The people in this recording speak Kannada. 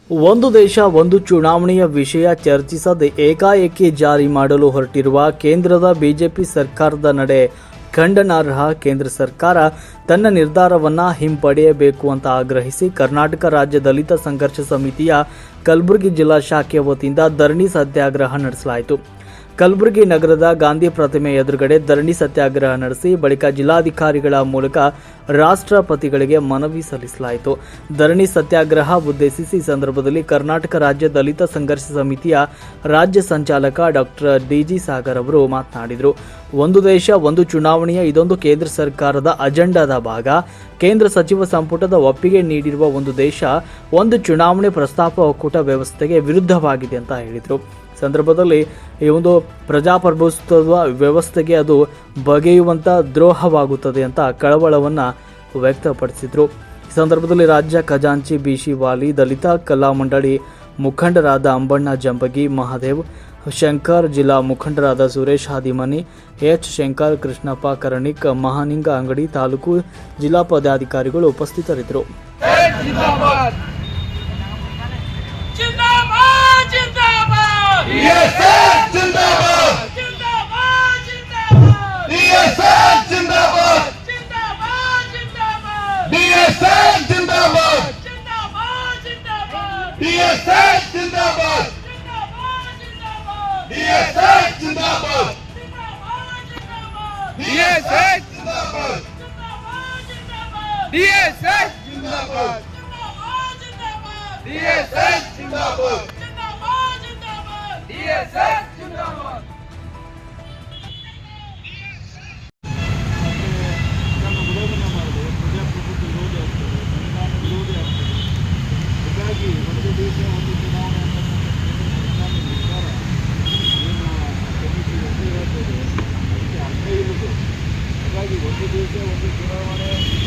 ಒಂದು ದೇಶ ಒಂದು ಚುನಾವಣೆಯ ವಿಷಯ ಚರ್ಚಿಸದೆ ಏಕಾಏಕಿ ಜಾರಿ ಮಾಡಲು ಹೊರಟಿರುವ ಕೇಂದ್ರದ ಬಿಜೆಪಿ ಸರ್ಕಾರದ ನಡೆ ಖಂಡನಾರ್ಹ. ಕೇಂದ್ರ ಸರ್ಕಾರ ತನ್ನ ನಿರ್ಧಾರವನ್ನು ಹಿಂಪಡೆಯಬೇಕು ಅಂತ ಆಗ್ರಹಿಸಿ ಕರ್ನಾಟಕ ರಾಜ್ಯ ದಲಿತ ಸಂಘರ್ಷ ಸಮಿತಿಯ ಕಲಬುರಗಿ ಜಿಲ್ಲಾ ಶಾಖೆಯ ವತಿಯಿಂದ ಧರಣಿ ಸತ್ಯಾಗ್ರಹ ನಡೆಸಲಾಯಿತು. ಕಲಬುರಗಿ ನಗರದ ಗಾಂಧಿ ಪ್ರತಿಮೆ ಎದುರುಗಡೆ ಧರಣಿ ಸತ್ಯಾಗ್ರಹ ನಡೆಸಿ ಬಳಿಕ ಜಿಲ್ಲಾಧಿಕಾರಿಗಳ ಮೂಲಕ ರಾಷ್ಟ್ರಪತಿಗಳಿಗೆ ಮನವಿ ಸಲ್ಲಿಸಲಾಯಿತು. ಧರಣಿ ಸತ್ಯಾಗ್ರಹ ಉದ್ದೇಶಿಸಿ ಈ ಸಂದರ್ಭದಲ್ಲಿ ಕರ್ನಾಟಕ ರಾಜ್ಯ ದಲಿತ ಸಂಘರ್ಷ ಸಮಿತಿಯ ರಾಜ್ಯ ಸಂಚಾಲಕ ಡಾಕ್ಟರ್ ಡಿ.ಜಿ. ಸಾಗರ್ ಅವರು ಮಾತನಾಡಿದರು. ಒಂದು ದೇಶ ಒಂದು ಚುನಾವಣೆಯ ಇದೊಂದು ಕೇಂದ್ರ ಸರ್ಕಾರದ ಅಜೆಂಡಾದ ಭಾಗ. ಕೇಂದ್ರ ಸಚಿವ ಸಂಪುಟದ ಒಪ್ಪಿಗೆ ನೀಡಿರುವ ಒಂದು ದೇಶ ಒಂದು ಚುನಾವಣೆ ಪ್ರಸ್ತಾಪ ಒಕ್ಕೂಟ ವ್ಯವಸ್ಥೆಗೆ ವಿರುದ್ಧವಾಗಿದೆ ಅಂತ ಹೇಳಿದರು. ಸಂದರ್ಭದಲ್ಲಿ ಈ ಒಂದು ಪ್ರಜಾಪ್ರಭುತ್ವ ವ್ಯವಸ್ಥೆಗೆ ಅದು ಬಗೆಯುವಂಥ ದ್ರೋಹವಾಗುತ್ತದೆ ಅಂತ ಕಳವಳವನ್ನು ವ್ಯಕ್ತಪಡಿಸಿದರು. ಈ ಸಂದರ್ಭದಲ್ಲಿ ರಾಜ್ಯ ಖಜಾಂಚಿ ಬಿ.ಸಿ. ವಾಲಿ, ದಲಿತ ಕಲಾ ಮಂಡಳಿ ಮುಖಂಡರಾದ ಅಂಬಣ್ಣ ಜಂಬಗಿ, ಮಹಾದೇವ್ ಶಂಕರ್, ಜಿಲ್ಲಾ ಮುಖಂಡರಾದ ಸುರೇಶ್ ಹಾದಿಮನಿ, ಎಚ್ ಶಂಕರ್, ಕೃಷ್ಣಪ್ಪ ಕರಣಿಕ್, ಮಹಾನಿಂಗ ಅಂಗಡಿ, ತಾಲೂಕು ಜಿಲ್ಲಾ ಪದಾಧಿಕಾರಿಗಳು ಉಪಸ್ಥಿತರಿದ್ದರು. ಒಂದು ದೇಶ ಒಂದು ಚುನಾವಣೆ